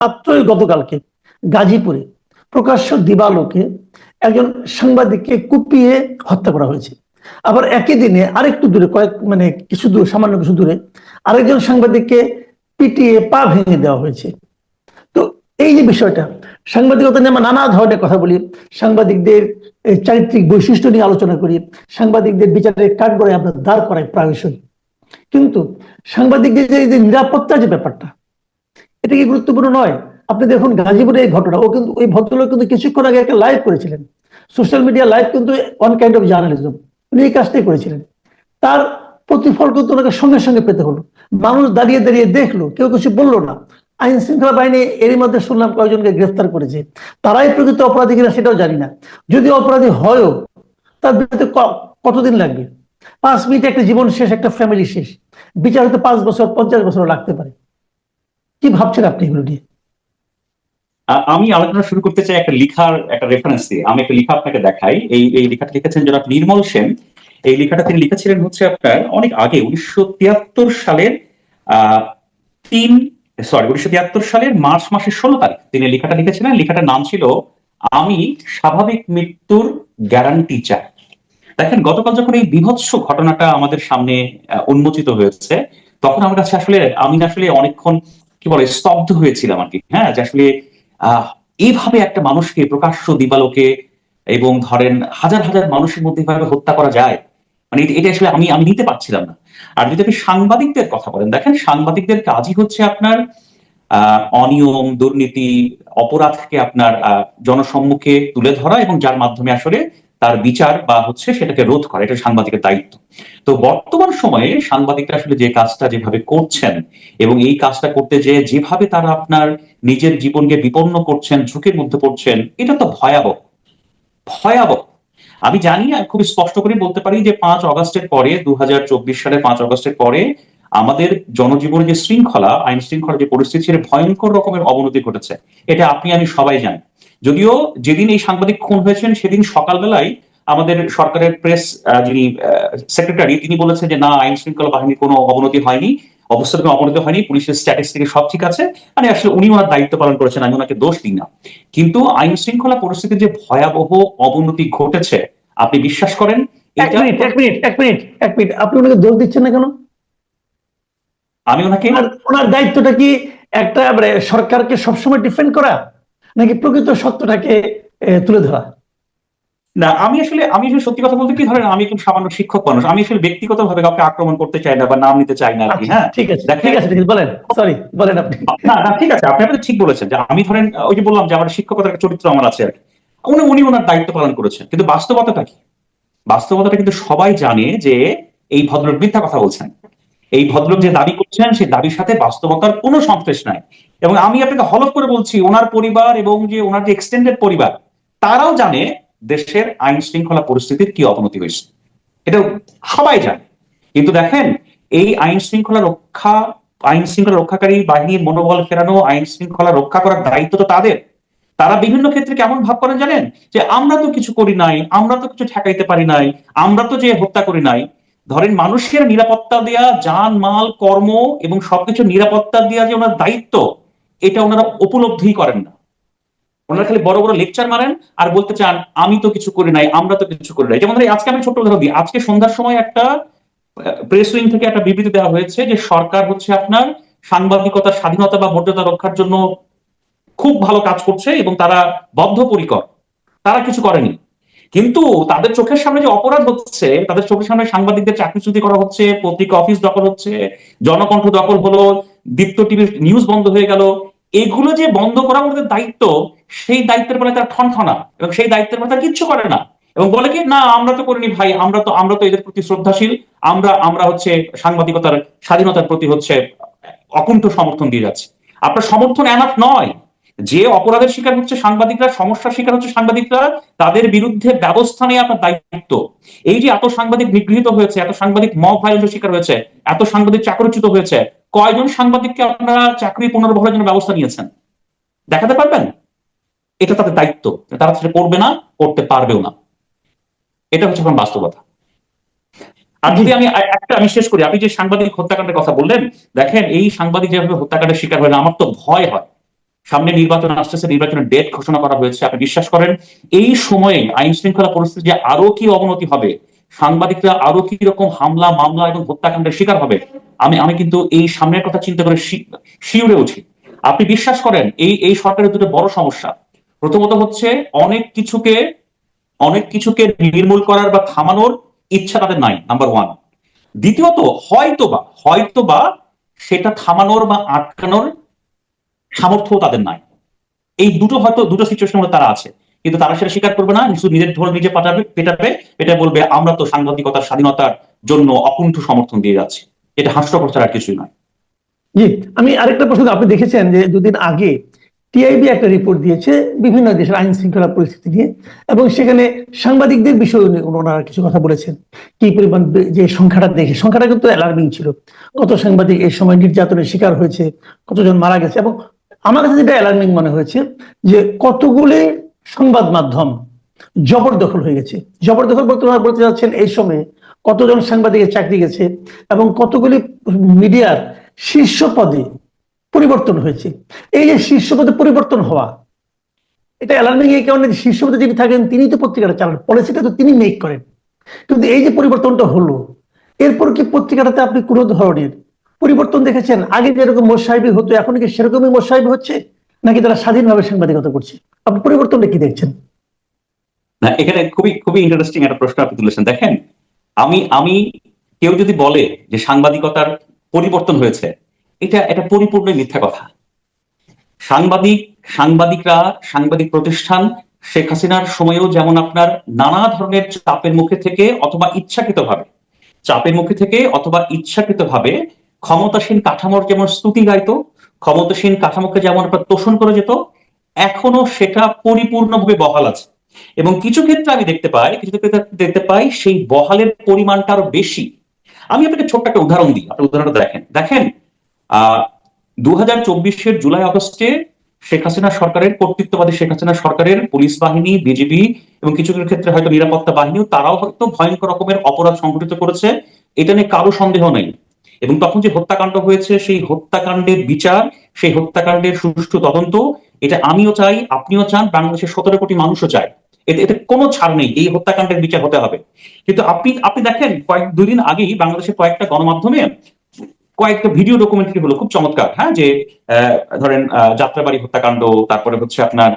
মাত্রই গতকালকে গাজীপুরে প্রকাশ্য দিবালোকে একজন সাংবাদিককে কুপিয়ে হত্যা করা হয়েছে। আবার একই দিনে আরেকটু দূরে কিছু দূর, সামান্য কিছু দূরে আরেকজন সাংবাদিককে পিটিয়ে পা ভেঙে দেওয়া হয়েছে। তো এই যে বিষয়টা, সাংবাদিকতা নিয়ে আমরা নানা ধরনের কথা বলি, সাংবাদিকদের চারিত্রিক বৈশিষ্ট্য নিয়ে আলোচনা করি, সাংবাদিকদের বিচারের কাঠগড়ায় আমরা দাঁড় করাই প্রায়শই। কিন্তু সাংবাদিকদের যে নিরাপত্তার যে ব্যাপারটা, এটা কি গুরুত্বপূর্ণ নয়? আপনি দেখুন গাজীপুরের এই ঘটনা, ও কিন্তু ওই ভদ্রলোক কিন্তু কিছুক্ষণ আগে একটা লাইভ করেছিলেন, সোশ্যাল মিডিয়া লাইভ, কিন্তু ওয়ান কাইন্ড অফ জার্নালিজম, উনি এই কাজটাই করেছিলেন। তার প্রতিফল কিন্তু ওনাকে সঙ্গে সঙ্গে পেতে হলো। মানুষ দাঁড়িয়ে দাঁড়িয়ে দেখলো, কেউ কিছু বললো না। আইন শৃঙ্খলা বাহিনী এরই মধ্যে শুনলাম কয়েকজনকে গ্রেফতার করেছে। তারাই প্রকৃত অপরাধী কিনা সেটাও জানি না। যদি অপরাধী হয়ও, তার বিরুদ্ধে কতদিন লাগবে? 5 মিনিটে একটা জীবন শেষ, একটা ফ্যামিলি শেষ। বিচার হতে 5 বছর 50 বছর লাগতে পারে। কি ভাবছেন আপনি এগুলো নিয়ে? আমি আলোচনা শুরু করতে চাই একটা রেফারেন্স দিয়ে। আমি একটা লেখা আপনাকে দেখাই। এই লেখাটা লিখেছেন জনাব নির্মল সেন। এই লেখাটা তিনি লিখেছিলেন হচ্ছে আপনার অনেক আগে, 1973 সালের আহ 1973 সালের মার্চ মাসের 16 তারিখ তিনি লেখাটা লিখেছিলেন। লেখাটার নাম ছিল আমি স্বাভাবিক মৃত্যুর গ্যারান্টি চাই। দেখেন, গতকাল যখন এই বীভৎস ঘটনাটা আমাদের সামনে উন্মোচিত হয়েছে, তখন আমার কাছে আমি আসলে অনেকক্ষণ কি বলে স্তব্ধ হয়েছিলাম আর কি। হ্যাঁ, যে আসলে এইভাবে একটা মানুষকে প্রকাশ্য দিবালোকে এবং ধরেন হাজার হাজার মানুষের মধ্যে এভাবে হত্যা করা যায়, মানে এটা আসলে আমি আমি নিতে পারছিলাম না। আর যদি আপনি সাংবাদিকদের কথা বলেন, দেখেন সাংবাদিকদের কাজই হচ্ছে আপনার অনিয়ম, দুর্নীতি, অপরাধকে আপনার জনসম্মুখে তুলে ধরা এবং যার মাধ্যমে আসলে তার বিচার বা হচ্ছে সেটাকে রোধ করা, এটা সাংবাদিকের দায়িত্ব। তো বর্তমান সময়ে সাংবাদিকরা আসলে যে কাজটা যেভাবে করছেন এবং এই কাজটা করতে যেভাবে তারা আপনার নিজের জীবনকে বিপন্ন করছেন, ঝুঁকির মধ্যে পড়ছেন, এটা তো ভয়াবহ, ভয়াবহ। আমি জানি, খুব স্পষ্ট করে বলতে পারি যে 5 আগস্টের পরে, 2024 সালের 5 আগস্টের পরে আমাদের জনজীবনে যে শৃঙ্খলা, আইন শৃঙ্খলা যে পরিস্থিতি, সেটা ভয়ঙ্কর রকমের অবনতি ঘটেছে। এটা আপনি আমি সবাই জানি। যদিও যেদিন এই সাংবাদিক খুন হয়েছেন সেদিন সকালবেলায় আমাদের সরকারের প্রেস যিনি সেক্রেটারি, তিনি বলেছেন যে না, আইন শৃঙ্খলা বাহিনীর কোনো অবনতি হয়নি, অবস্থার কোনো অবনতি হয়নি, পুলিশের স্ট্যাটিস্টিকে সব ঠিক আছে। মানে আসলে উনি ওনার দায়িত্ব পালন করেছেন, আমি ওনাকে দোষ দিই না। কিন্তু আইন শৃঙ্খলা পরিস্থিতির যে ভয়াবহ অবনতি ঘটেছে, আপনি বিশ্বাস করেন? এক মিনিট, আপনি ওনাকে দোষ দিচ্ছেন না কেন? আমি ওনাকে ওনার দায়িত্বটা কি একটা সরকারকে সবসময় ডিফেন্ড করা, নাকি প্রকৃত সত্যটাকে তুলে ধরা? না, আমি আসলে সত্যি কথা বলতে কি, ধরেন আমি একজন সামান্য শিক্ষক মানুষ, আমি আসলে ব্যক্তিগতভাবে কাউকে আক্রমণ করতে চাই না বা নাম নিতে চাই না আর কি। হ্যাঁ, ঠিক আছে, দেখেন, বলেন, সরি, বলেন আপনি। না না, ঠিক আছে, আপনি ঠিক বলেছেন যে আমি ধরেন ওই যে বললাম যে আমার শিক্ষকতার চরিত্র আমার আছে আর কি। উনি ওনার দায়িত্ব পালন করেছেন, কিন্তু বাস্তবতাটা কি? বাস্তবতাটা কিন্তু সবাই জানে যে এই ভদ্রলোক মিথ্যা কথা বলছেন। এই ভদ্রলোক যে দাবি করছেন, সেই দাবির সাথে বাস্তবতার কোনো সংশ্লেষ নাই। এবং আমি আপনাকে হলফ করে বলছি, ওনার পরিবার এবং যে ওনার যে এক্সটেন্ডেড পরিবার, তারাও জানে দেশের আইন শৃঙ্খলা পরিস্থিতির কি অবনতি হয়েছে, এটা সবাই জানে। কিন্তু দেখেন, এই আইন শৃঙ্খলা রক্ষাকারী বাহিনীর মনোবল ফেরানো, আইন শৃঙ্খলা রক্ষা করার দায়িত্ব তো তাদের। তারা বিভিন্ন ক্ষেত্রে কেমন ভাব করেন জানেন? যে আমরা তো কিছু করি নাই, আমরা তো কিছু ঠেকাইতে পারি নাই, আমরা তো যে হত্যা করি নাই। ধরেন মানুষের নিরাপত্তা দেয়া, জান মাল কর্ম এবং সবকিছু নিরাপত্তা দেওয়া যে ওনার দায়িত্ব, এটা ওনারা উপলব্ধি করেন না। ওনারা খালি বড় বড় লেকচার মারেন আর বলতে চান আমি তো কিছু করি নাই, আমরা তো কিছু করি নাই। যেমন আজকে আমি ছোট্ট উদাহরণ দিই, আজকে সন্ধ্যার সময় একটা প্রেস উইং থেকে একটা বিবৃতি দেওয়া হয়েছে যে সরকার হচ্ছে আপনার সাংবাদিকতার স্বাধীনতা বা মর্যাদা রক্ষার জন্য খুব ভালো কাজ করছে এবং তারা বদ্ধপরিকর, তারা কিছু করেনি। কিন্তু তাদের চোখের সামনে যে অপরাধ হচ্ছে, তাদের চোখের সামনে সাংবাদিকদের চাকরিচ্যুতি করা হচ্ছে, পত্রিকা অফিস দখল হচ্ছে, জনকণ্ঠ দখল হলো, দীপ্ত টিভির নিউজ বন্ধ হয়ে গেল, এগুলো যে বন্ধ করা আমাদের দায়িত্ব, সেই দায়িত্বের বেলায় তারা ঠনঠনা এবং সেই দায়িত্বের বেলায় তারা কিচ্ছু করে না এবং বলে কি না, আমরা তো করিনি ভাই, আমরা তো এদের প্রতি শ্রদ্ধাশীল, আমরা আমরা হচ্ছে সাংবাদিকতার স্বাধীনতার প্রতি হচ্ছে অকুণ্ঠ সমর্থন দিয়ে যাচ্ছে। আপনার সমর্থন এনাফ নয়। যে অপরাধের শিকার হচ্ছে সাংবাদিকরা, সমস্যার শিকার হচ্ছে সাংবাদিকরা, তাদের বিরুদ্ধে ব্যবস্থা নেওয়া আপনার দায়িত্ব। এই যে এত সাংবাদিক নিগৃহীত হয়েছে, এত সাংবাদিক মব ভায়োলেন্সের শিকার হয়েছে, এত সাংবাদিক চাকরিচ্যুত হয়েছে, কয়জন সাংবাদিককে আপনারা চাকরি পুনর্বহালের জন্য ব্যবস্থা নিয়েছেন? দেখাতে পারবেন? এটা তাদের দায়িত্ব, তারা সেটা করবে না, করতে পারবেও না। এটা হচ্ছে এখন বাস্তবতা। আর যদি আমি শেষ করি, আপনি যে সাংবাদিক হত্যাকাণ্ডের কথা বললেন, দেখেন এই সাংবাদিক যেভাবে হত্যাকাণ্ডের শিকার হয় না, আমার তো ভয় হয়। সামনে নির্বাচন আসতেছে, নির্বাচনের ডেট ঘোষণা করা হয়েছে। আপনি বিশ্বাস করেন এই সময়ে আইন শৃঙ্খলা পরিস্থিতি যে আরো কি অবনতি হবে, সাংবাদিকরা আরো কি রকম হামলা মামলা এবং হত্যাকাণ্ডের শিকার হবে, আমি আমি কিন্তু এই সামনের কথা চিন্তা করে শিউরে উঠি। আপনি বিশ্বাস করেন এই এই সরকারের দুটো বড় সমস্যা। প্রথমত হচ্ছে অনেক কিছুকে নির্মূল করার বা থামানোর ইচ্ছা তাদের নাই, নাম্বার ওয়ান। দ্বিতীয়ত হয়তোবা সেটা থামানোর বা আটকানোর সামর্থ্য তাদের নাই। এই দুটো সিচুয়েশনের মধ্যে তারা আছে, কিন্তু তারা সেটা স্বীকার করবে না, শুধু নিজের ঢোল নিজে পেটাবে, এটা বলবে আমরা তো সাংবাদিকতার স্বাধীনতার জন্য অকুণ্ঠ সমর্থন দিয়ে যাচ্ছি। এটা হাস্যকর ছাড়া আর কিছুই নয়। জি, আমি আরেকটা প্রশ্ন, আপনি দেখেছেন যে দুদিন আগে টিআইবি একটা রিপোর্ট দিয়েছে বিভিন্ন দেশের আইন শৃঙ্খলা পরিস্থিতি নিয়ে, এবং সেখানে সাংবাদিকদের বিষয়ে ওনারা কিছু কথা বলেছেন। কি পরিমাণ যে সংখ্যাটা দেখে, সংখ্যাটা কিন্তু অ্যালার্মিং ছিল। কত সাংবাদিক এই সময় নির্যাতনের শিকার হয়েছে, কতজন মারা গেছে, এবং আমার কাছে যেটা অ্যালার্মিং মনে হয়েছে যে কতগুলি সংবাদ মাধ্যম জবরদখল হয়ে গেছে। জবরদখল বলতে ওনারা বলতে যাচ্ছেন এই সময়ে কতজন সাংবাদিকের চাকরি গেছে এবং কতগুলি মিডিয়ার শীর্ষ পদে পরিবর্তন হয়েছে। এই যে শীর্ষ পদে পরিবর্তন হওয়া, এটা অ্যালার্মিং এই কারণে যে শীর্ষ পদে যিনি থাকেন তিনি তো পত্রিকাটা চালান, পলিসিটা তো তিনি মেক করেন। কিন্তু এই যে পরিবর্তনটা হলো, এরপর কি পত্রিকাটাতে আপনি কোনো ধরনের পরিবর্তন দেখেছেন? আগে যেরকম মোসাহেবি হতো এখন কি সেরকমই মোসাহেবি হচ্ছে, নাকি তারা স্বাধীনভাবে সাংবাদিকতা করছে? আপনি পরিবর্তনটা কি দেখছেন? না, এখানে খুবই খুবই ইন্টারেস্টিং একটা প্রশ্ন আপনি তুলেছেন। দেখেন, আমি কেউ যদি বলে যে সাংবাদিকতার পরিবর্তন হয়েছে, এটা পরিপূর্ণ মিথ্যা কথা। সাংবাদিক সাংবাদিকরা সাংবাদিক প্রতিষ্ঠান শেখ হাসিনার সময়েও যেমন আপনার নানা ধরনের চাপের মুখে থেকে অথবা ইচ্ছাকৃতভাবে ক্ষমতাসীন কাঠামোর যেমন স্তুতি গাইতো, ক্ষমতাসীন কাঠামোকে যেমন আপনার তোষণ করে যেত, এখনো সেটা পরিপূর্ণভাবে বহাল আছে। এবং কিছু ক্ষেত্রে দেখতে পাই সেই বহালের পরিমাণটা আরো বেশি। আমি আপনাকে ছোট্ট একটা উদাহরণ দিই, আপনি উদাহরণটা দেখেন। আহ 2024-এর জুলাই আগস্টে শেখ হাসিনা সরকারের পুলিশ বাহিনী, বিজিবি এবং কিছু কিছু ক্ষেত্রে হয়তো নিরাপত্তা বাহিনীও তারাও হয়তো ভয়ঙ্কর রকমের অপরাধ সংঘটিত করেছে, এটা নিয়ে কারো সন্দেহ নেই। এবং তখন যে হত্যাকাণ্ড হয়েছে সেই হত্যাকাণ্ডের বিচার, সেই হত্যাকাণ্ডের সুষ্ঠু তদন্ত, এটা আমিও চাই, আপনিও চান, বাংলাদেশের 17 কোটি মানুষও চায়। এতে কোনো ছাড় নেই, এই হত্যাকাণ্ডের বিচার হতে হবে। কিন্তু আপনি দেখেন দুই দিন আগেই বাংলাদেশের কয়েকটা গণমাধ্যমে কয়েকটা ভিডিও ডকুমেন্টারি হলো, খুব চমৎকার। হ্যাঁ, যে ধরেন যাত্রাবাড়ি হত্যাকাণ্ড, তারপরে হচ্ছে আপনার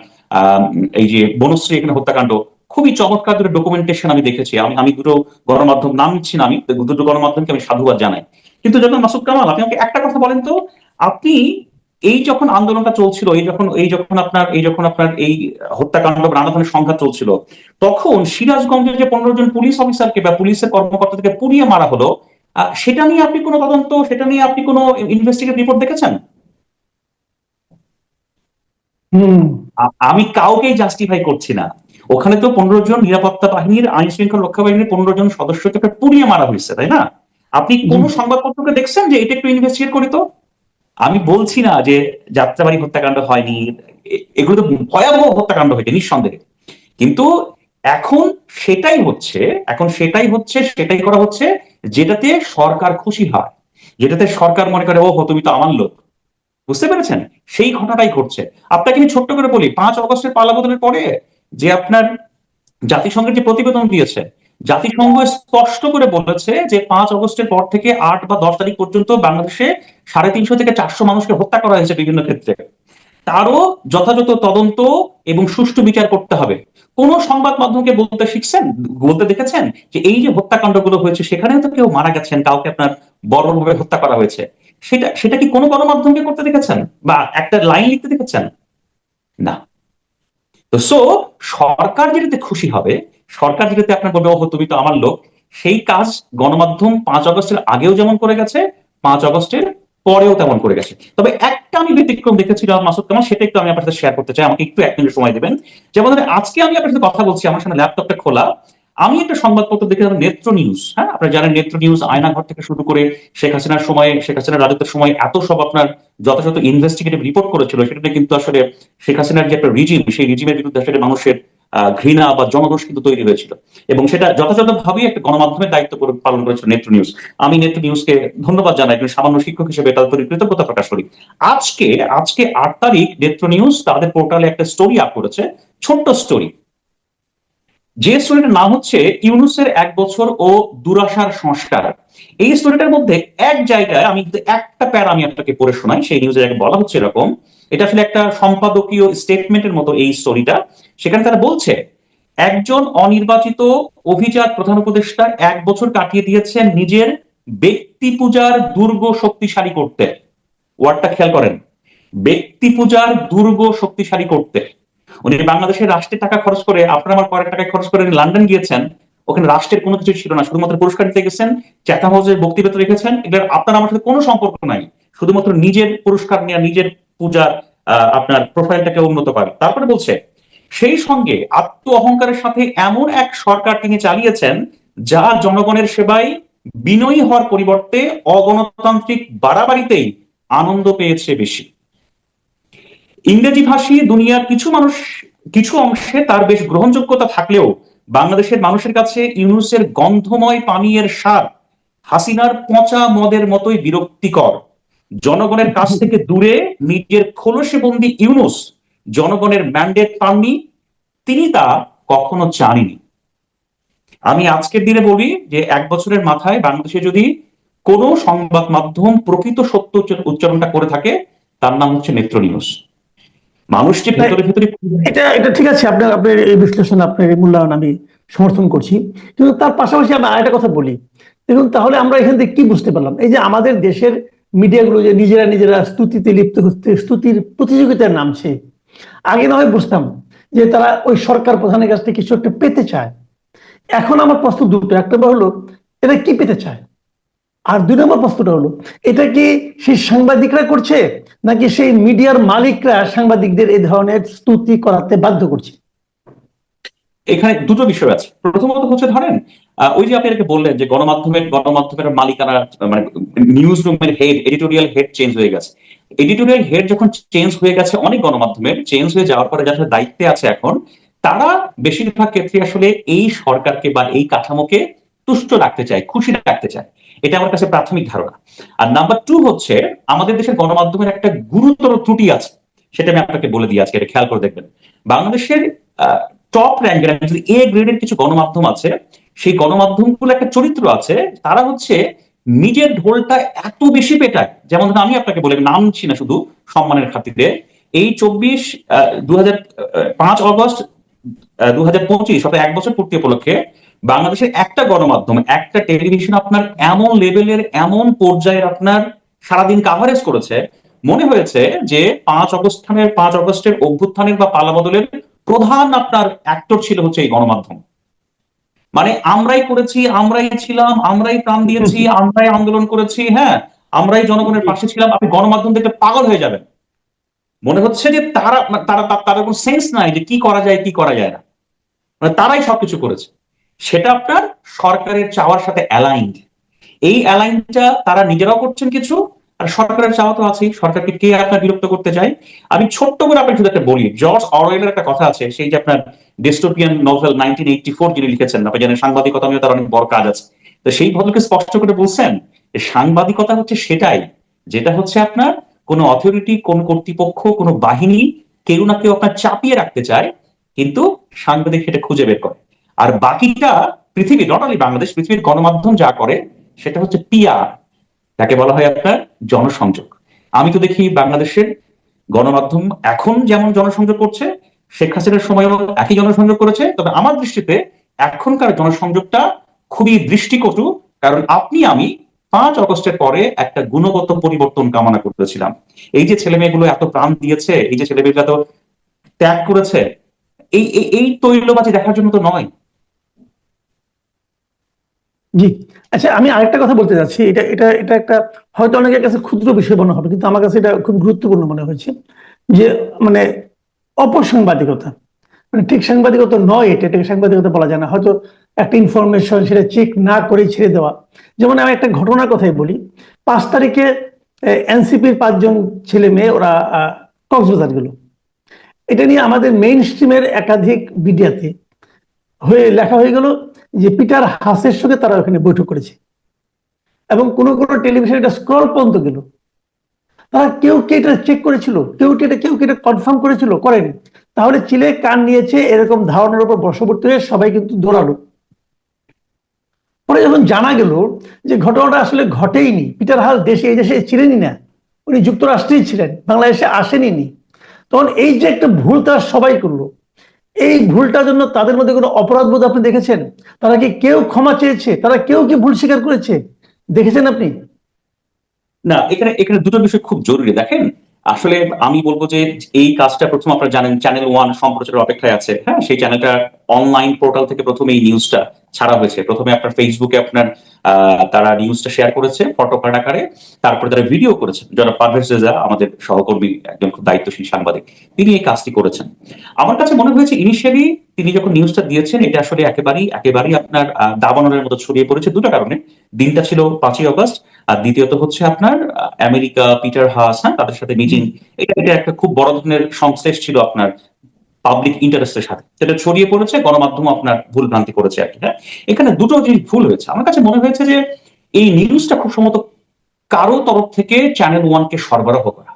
এই যে বনশ্রী এখানে হত্যাকাণ্ড, খুবই চমৎকার দুটো ডকুমেন্টেশন আমি দেখেছি। আমি দুটো গণমাধ্যম নাম নিচ্ছি না, আমি দুটো গণমাধ্যমকে আমি সাধুবাদ জানাই। কিন্তু যখন মাসুদ কামাল, আপনি আমাকে একটা কথা বলেন তো, আপনি এই যখন আন্দোলনটা চলছিল, এই যখন আপনার এই হত্যাকাণ্ড নানা ধরনের সংঘাত চলছিল, তখন সিরাজগঞ্জের যে 15 জন পুলিশ অফিসারকে বা পুলিশের কর্মকর্তাদেরকে পুড়িয়ে মারা হলো, সেটা নিয়ে আপনি কোনো তদন্ত, সেটা নিয়ে আপনি কোনো ইনভেস্টিগেটিভ রিপোর্ট দেখেছেন? হম। আমি কাউকেই জাস্টিফাই করছি না। ওখানে তো 15 জন নিরাপত্তা বাহিনীর, আইন শৃঙ্খলা রক্ষা বাহিনীর 15 জন সদস্যকে পুড়িয়ে মারা হয়েছে, তাই না? আপনি কোন সংবাদপত্রকে দেখছেন যে এটা একটু ইনভেস্টিগেট করি তো? আমি বলছি না যে যাত্রাবাড়ি হত্যাকাণ্ড হয়নি, এগুলো তো ভয়াবহ হত্যাকাণ্ড হয়েছে নিঃসন্দেহে। কিন্তু এখন সেটাই করা হচ্ছে যেটাতে সরকার খুশি হয়, যেটাতে সরকার মনে করে ও তুমি তো আমার লোক। বুঝতে পেরেছেন? সেই ঘটনাটাই ঘটছে। আপনাকে আমি ছোট্ট করে বলি, 5 আগস্টের পালাবদলের পরে যে আপনার জাতিসংঘের যে প্রতিবেদন দিয়েছে, জাতিসংঘ স্পষ্ট করে বলেছে যে 5 আগস্টের পর থেকে 8 বা 10 তারিখ পর্যন্ত বাংলাদেশে 350 থেকে 400 মানুষকে হত্যা করা হয়েছে বিভিন্ন ক্ষেত্রে। তারও যথাযথ তদন্ত এবং সুষ্ঠু বিচার করতে হবে। কোন সংবাদ মাধ্যমকে বলতে দেখেছেন যে এই যে হত্যাকাণ্ডগুলো হয়েছে সেখানেও তো কেউ মারা গেছেন, কাউকে আপনার বর্বরভাবে হত্যা করা হয়েছে? সেটা কি কোনো গণমাধ্যমকে করতে দেখেছেন বা একটা লাইন লিখতে দেখেছেন? না। তো সরকার যেটাতে খুশি হবে, সরকার যেটাতে আপনার বলবে ওহো তুমি তো আমার লোক, সেই কাজ গণমাধ্যম 5 আগস্টের আগেও যেমন করে গেছে, 5 আগস্টের পরেও তেমন করে গেছে। তবে একটা আমি ব্যতিক্রম দেখেছিলাম মাসুদ কামাল, সেটা একটু আমি আপনার সাথে শেয়ার করতে চাই, আমাকে একটু 1 মিনিট সময় দেবেন। যেমন আজকে আমি আপনার সাথে কথা বলছি, আমার সামনে ল্যাপটপটা খোলা, আমি একটা সংবাদপত্র দেখে, নেত্র নিউজ, হ্যাঁ আপনারা জানেন নেত্র নিউজ আয়নাঘর থেকে শুরু করে শেখ হাসিনার রাজত্বের সময় এত সব আপনার যথাযথ ইনভেস্টিগেটিভ রিপোর্ট করেছিল, সেটা কিন্তু আসলে শেখ হাসিনার যে একটা রিজিম, সেই রিজিমের বিরুদ্ধে আসলে মানুষের ঘৃণা বা জনরোষ কিন্তু তৈরি হয়েছিল, এবং সেটা যথাযথভাবে একটা গণমাধ্যমের দায়িত্ব পালন করেছিল নেত্র নিউজ। আমি নেত্র নিউজকে ধন্যবাদ জানাই, একজন সামান্য শিক্ষক হিসেবে তাদের প্রতি কৃতজ্ঞতা প্রকাশ করি। আজকে আজকে 8 তারিখ নেত্র নিউজ তাদের পোর্টালে একটা স্টোরি আপ করেছে, ছোট্ট স্টোরি, যে স্টোরিটার নাম হচ্ছে ইউনূসের 1 বছর ও দুরাশার সংস্কার। এই স্টোরিটার মধ্যে এক জায়গায় আমি একটা প্যারা আমি আপনাকে পড়ে শোনাই, সেই নিউজে বলা হচ্ছে এরকম, এটা আসলে একটা সম্পাদকীয় স্টেটমেন্টের মতো এই স্টোরিটা। সেখানে তারা বলছে, একজন অনির্বাচিত অভিজাত প্রধান উপদেষ্টা 1 বছর কাটিয়ে দিয়েছেন নিজের ব্যক্তি পূজার দুর্গ শক্তিশালী করতে। ওয়ার্ডটা খেয়াল করেন, ব্যক্তি পূজার দুর্গ শক্তিশালী করতে। উনি বাংলাদেশের রাষ্ট্রের টাকা খরচ করে, আপনার আমার করের টাকা খরচ করে লন্ডন গিয়েছেন, ওখানে রাষ্ট্রের কোনো কিছু ছিল না, শুধুমাত্র পুরস্কার দিতে গেছেন, চ্যাথাম হাউসের বক্তব্য রেখেছেন, এগুলোর আপনার আমার সাথে কোনো সম্পর্ক নাই, শুধুমাত্র নিজের পুরস্কার নেওয়া, নিজের পূজার আপনার প্রোফাইলটাকে উন্নত করে। তারপরে বলছে, সেই সঙ্গে আত্ম অহংকারের সাথে এমন এক সরকার তিনি চালিয়েছেন যা জনগণের সেবায় বিনয়ী হওয়ার পরিবর্তে অগণতান্ত্রিক বাড়াবাড়িতেই আনন্দ পেয়েছে বেশি। ইংরেজি ভাষী দুনিয়ার কিছু অংশে তার বেশ গ্রহণযোগ্যতা থাকলেও বাংলাদেশের মানুষের কাছে ইউনূসের গন্ধময় পানীয়ের স্বাদ হাসিনার পচা মদের মতোই বিরক্তিকর। জনগণের কাছ থেকে দূরে নিজের খোলসে বন্দী ইউনূস জনগণের ম্যান্ডেট পাননি, তিনি তা কখনো জানেনি। আমি আজকের দিনে বলি যে 1 বছরের মাথায় বাংলাদেশে যদি কোনো সংবাদ মাধ্যম প্রকৃত সত্য উচ্চারণটা করে থাকে, তার নাম হচ্ছে নেত্র নিউজ। মানুষ যে ভেতরে ভেতরে, এটা এটা ঠিক আছে, আপনার আপনার এই বিশ্লেষণ, আপনার এই মূল্যায়ন আমি সমর্থন করছি, কিন্তু তার পাশাপাশি আমি আরেকটা কথা বলি। দেখুন, তাহলে আমরা এখান থেকে কি বুঝতে পারলাম? এই যে আমাদের দেশের মিডিয়াগুলো যে নিজেরা নিজেরা স্তুতিতে লিপ্ত হচ্ছে, স্তুতির প্রতিযোগিতায় নামছে, আগে না হয় বুঝতাম যে তারা ওই সরকার প্রধানের কাছ থেকে কিছু একটা পেতে চায়। এখন আমার প্রশ্ন দুটো, একটা হলো এরা কি পেতে চায়, আর 2 নম্বর প্রশ্নটা হলো, এটা কি সেই সাংবাদিকরা করছে, নাকি সেই মিডিয়ার মালিকরা সাংবাদিকদের এই ধরনের স্তুতি করাতে বাধ্য করছে? এখানে দুটো বিষয় আছে। প্রথমত হচ্ছে, ধরেন ওই যে আপনি এটাকে বললেন যে গণমাধ্যমের মালিকানা, মানে নিউজ রুমের হেড, এডিটোরিয়াল হেড চেঞ্জ হয়ে গেছে। এডিটোরিয়াল হেড যখন চেঞ্জ হয়ে গেছে অনেক গণমাধ্যমের, চেঞ্জ হয়ে যাওয়ার পরে যারা দায়িত্বে আছে এখন, তারা বেশিরভাগ ক্ষেত্রে আসলে এই সরকারকে বা এই কাঠামোকে তুষ্ট রাখতে চায়, খুশি রাখতে চায়। এটা আমার কাছে প্রাথমিক ধারণা। আর নাম্বার 2 হচ্ছে, আমাদের দেশের গণমাধ্যমের একটা গুরুতর ত্রুটি আছে, সেটা আমি আপনাকে বলে দিই আজকে, এটা খেয়াল করে দেখবেন। বাংলাদেশের টপ র্যাঙ্কের, যদি এ গ্রেডের কিছু গণমাধ্যম আছে, সেই গণমাধ্যমগুলো একটা চরিত্র আছে, তারা হচ্ছে নিজের ঢোলটা এত বেশি পেটায়। যেমন আমি আপনাকে বলে নাম ছি না, শুধু সম্মানের খাতিরে, এই 5 অগস্ট 2025 অর্থাৎ 1 বছর পূর্তি উপলক্ষে বাংলাদেশের একটা গণমাধ্যম, একটা টেলিভিশন আপনার এমন লেভেলের, এমন পর্যায়ের আপনার সারাদিন কাভারেজ করেছে, মনে হয়েছে যে 5 অগস্টের অভ্যুত্থানের বা পালাবদলের প্রধান আপনার অ্যাক্টর ছিল হচ্ছে এই গণমাধ্যম। মানে আমরাই করেছি, আমরাই ছিলাম, আমরাই প্রাণ দিয়েছি, আমরাই আন্দোলন করেছি, হ্যাঁ, আমরাই জনগণের পাশে ছিলাম। আপনি গণমাধ্যম দেখলে পাগল হয়ে যাবেন, মনে হচ্ছে যে তাদের কোনো সেন্স নাই যে কি করা যায় কি করা যায় না, মানে তারাই সবকিছু করেছে। সেটা আপনার সরকারের চাওয়ার সাথে অ্যালাইন্ড। এই অ্যালাইনটা তারা নিজেরাও করছেন কিছু, আর সরকারের চাওয়া তো আছেই, সরকারকে কে আপনার বিরক্ত করতে চায়। আমি ছোট্ট করে আপনাকে শুধু একটা বলি, জর্জ অরওয়েলের একটা কথা আছে, সেই যে আপনার ডিস্টোপিয়ান নোভেল 1984 যিনি লিখেছেন, আপনি জানেন সাংবাদিকতা নিয়ে তার অনেক বড় কাজ আছে। তো সেই ভদ্রকে স্পষ্ট করে বলছেন যে সাংবাদিকতা হচ্ছে সেটাই, যেটা হচ্ছে আপনার কোন অথরিটি, কোন কর্তৃপক্ষ, কোন বাহিনী কেউ না কেউ আপনার চাপিয়ে রাখতে চায়, কিন্তু সাংবাদিক সেটা খুঁজে বের করে। আর বাকিটা পৃথিবী, নট অনলি বাংলাদেশ, পৃথিবীর গণমাধ্যম যা করে সেটা হচ্ছে পিআর, তাকে বলা হয় আপনার জনসংযোগ। আমি তো দেখি বাংলাদেশের গণমাধ্যম এখন যেমন জনসংযোগ করছে, শেখ হাসিনার সময়ও একই জনসংযোগ করেছে, তবে আমার দৃষ্টিতে এখনকার জনসংযোগটা খুবই দৃষ্টিকটু। কারণ আপনি আমি 5 অগস্টের পরে একটা গুণগত পরিবর্তন কামনা করতেছিলাম। এই যে ছেলে মেয়েগুলো এত প্রাণ দিয়েছে, এই যে ছেলে মেয়েগুলো এত ত্যাগ করেছে, এই এই তৈলবাজি দেখার জন্য তো নয়। জি, আচ্ছা, আমি আরেকটা কথা বলতে যাচ্ছি। এটা এটা এটা একটা হয়তো অনেকের কাছে ক্ষুদ্র বিষয় মনে হবে, কিন্তু আমার কাছে এটা খুব গুরুত্বপূর্ণ মনে হয়েছে। যে মানে অপসাংবাদিকতা, মানে ঠিক সাংবাদিকতা নয়, এটাকে সাংবাদিকতা বলা যায় না। হয়তো একটা ইনফরমেশন সেটা চেক না করেই ছেড়ে দেওয়া। যেমন আমি একটা ঘটনার কথাই বলি। 5 তারিখে এনসিপির 5 জন ছেলে মেয়ে ওরা কক্সবাজার গেল। এটা নিয়ে আমাদের মেইন স্ট্রিমের একাধিক মিডিয়াতে লেখা হয়ে গেল যে পিটার হাসের সঙ্গে তারা ওখানে বৈঠক করেছে, এবং কোন কোন টেলিভিশনে এটা স্ক্রল পর্যন্ত গেল। তারা কেউ কি এটা চেক করেছিল? কেউ কি এটা কনফার্ম করেছিল? করেনি। তাহলে চিলে কান নিয়েছে এরকম ধারণার উপর বশবর্তী হয়ে সবাই কিন্তু দৌড়ালো। পরে যখন জানা গেল যে ঘটনাটা আসলে ঘটেইনি, পিটার হাস এই দেশে ছিলেনই না, উনি যুক্তরাষ্ট্রেই ছিলেন, বাংলাদেশে আসেনি, তখন এই যে একটা ভুল তারা সবাই করলো, এই ভুলটার জন্য তাদের মধ্যে কোনো অপরাধবোধ আপনি দেখেছেন? তারা কি কেউ ক্ষমা চেয়েছে? তারা কেউ কি ভুল স্বীকার করেছে? দেখেছেন আপনি? না, এখানে এখানে দুটো বিষয় খুব জরুরি। দেখেন, আসলে আমি বলবো যে এই কাজটা প্রথম আপনারা জানেন চ্যানেল ওয়ান সম্প্রচারের অপেক্ষায় আছে। হ্যাঁ, সেই চ্যানেলটা অনলাইন পোর্টাল থেকে প্রথমে এই নিউজটা ছাড়া হয়েছে। প্রথমে আপনার ফেসবুকে আপনার তারা নিউজটা শেয়ার করেছে ফটো কার্ড আকারে, তারপরে তারা ভিডিও করেছেন। জনাব পারভেজ রেজা, আমাদের সহকর্মী, একজন খুব দায়িত্বশীল সাংবাদিক, তিনি এই কাজটি করেছেন। আমার কাছে মনে হয়েছে ইনিশিয়ালি তিনি যখন নিউজটা দিয়েছেন, এটা আসলে একেবারেই আপনার দাবানলের মতো ছড়িয়ে পড়েছে দুটো কারণে। দিনটা ছিল 5ই অগস্ট, আর দ্বিতীয়ত হচ্ছে আপনার আমেরিকা, পিটার হাস, হ্যাঁ, তাদের সাথে মিটিং। এটা একটা খুব বড় ধরনের সংশ্লেষ ছিল আপনার পাবলিক ইন্টারেস্টের সাথে, সেটা ছড়িয়ে পড়েছে, গণমাধ্যম আপনার ভুল ভ্রান্তি করেছে আর কি। হ্যাঁ, এখানে দুটো জিনিস ভুল হয়েছে। আমার কাছে মনে হয়েছে যে এই নিউজটা খুব সম্ভবত কারো তরফ থেকে চ্যানেল ওয়ানকে সরবরাহ করা,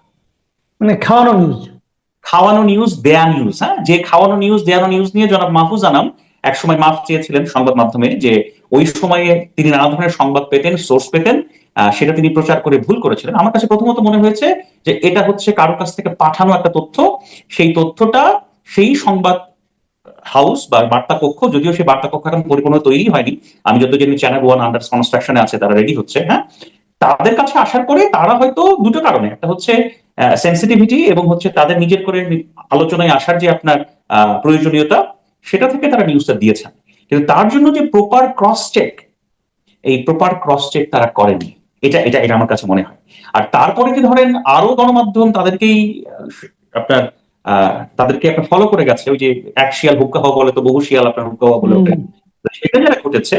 মানে খাওয়ানো নিউজ। খাওয়ানো নিউজ, দেয়া নিউজ। হ্যাঁ, যে খাওয়ানো নিউজ, দেয়ানো নিউজ নিয়ে জনাব মাহফুজ আনাম একসময় মাফ চেয়েছিলেন সংবাদ মাধ্যমে, যে ওই সময়ে তিনি নানা ধরনের সংবাদ পেতেন, সোর্স পেতেন, সেটা তিনি প্রচার করে ভুল করেছিলেন। আমার কাছে প্রথমত মনে হয়েছে যে এটা হচ্ছে কারো কাছ থেকে পাঠানো একটা তথ্য। সেই তথ্যটা সেই সংবাদ হাউস বা বার্তা কক্ষ, যদিও সেই বার্তা কক্ষ এখন পরিপূর্ণ তৈরি হয়নি, আমি যত জানি চ্যানেল ওয়ান আন্ডার কনস্ট্রাকশনে আছে, তারা রেডি হচ্ছে। হ্যাঁ, তাদের কাছে আসার পরে তারা হয়তো দুটো কারণে, একটা হচ্ছে সেন্সিটিভিটি, এবং হচ্ছে তাদের নিজের করে আলোচনায় আসার যে আপনার প্রয়োজনীয়তা, সেটা থেকে তারা নিউজটা দিয়েছেন। কিন্তু তার জন্য যে প্রপার ক্রস চেক, এই প্রপার ক্রস চেক তারা করেনি। এটা এটা এটা আমার কাছে মনে হয়। আর তারপরে যে ধরেন আরো গণমাধ্যম তাদেরকেই আপনার তাদেরকে আপনার ফলো করে গেছে, ওই যে এক শিয়াল হুক্কা হওয়া বলে তো বহু শিয়াল আপনার হুক্কা হওয়া বলে ওঠে। তো সেটা যারা ঘটেছে,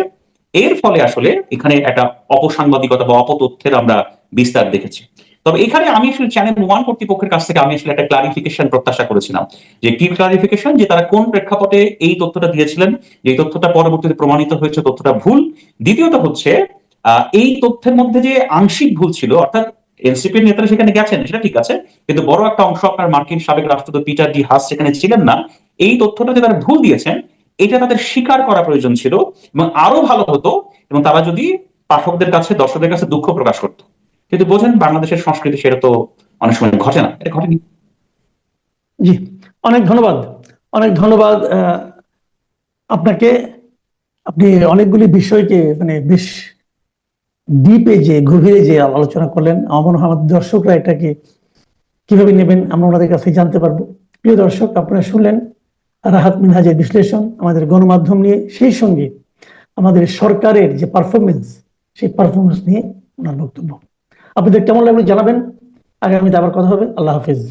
এর ফলে আসলে এখানে একটা অপসাংবাদিকতা বা অপতথ্যের আমরা বিস্তার দেখেছি। তবে এখানে আমি আসলে চ্যানেল ওয়ান কর্তৃপক্ষের কাছ থেকে আমি আসলে একটা ক্লারিফিকেশন প্রত্যাশা করেছিলাম, যে কি ক্লারিফিকেশন, যে তারা কোন প্রেক্ষাপটে এই তথ্যটা দিয়েছিলেন, যে তথ্যটা পরবর্তীতে প্রমাণিত হয়েছে তথ্যটা ভুল। দ্বিতীয়ত হচ্ছে এই তথ্যের মধ্যে যে আংশিক ভুল ছিল, অর্থাৎ এনসিপির নেতারা সেখানে গেছেন, সেটা ঠিক আছে, কিন্তু বড় একটা অংশ আপনার মার্কিন সাবেক রাষ্ট্রদূত পিটার ডি হাস সেখানে ছিলেন না। এই তথ্যটা যে তারা ভুল দিয়েছেন, এটা তাদের স্বীকার করা প্রয়োজন ছিল, এবং আরো ভালো হতো এবং তারা যদি পাঠকদের কাছে, দর্শকদের কাছে দুঃখ প্রকাশ করতো। কিন্তু বোঝেন বাংলাদেশের সংস্কৃতি সেটা তো অনেক সময় ঘটে না, এটা ঘটেনি। জি, অনেক ধন্যবাদ। অনেক ধন্যবাদ আপনাকে। আপনি অনেকগুলি বিষয়কে মানে বেশ ডিপে যে গভীরে যে আলোচনা করলেন, আমার মনে হয় আমাদের দর্শকরা এটাকে কিভাবে নেবেন আমরা ওনাদের কাছে জানতে পারবো। প্রিয় দর্শক, আপনারা শুনলেন রাহাত মিনহাজের বিশ্লেষণ আমাদের গণমাধ্যম নিয়ে, সেই সঙ্গে আমাদের সরকারের যে পারফরমেন্স, সেই পারফরমেন্স নিয়ে ওনার বক্তব্য। আপনাদের কেমন লাগলো জানাবেন। আগামীতে আবার কথা হবে। আল্লাহ হাফিজ।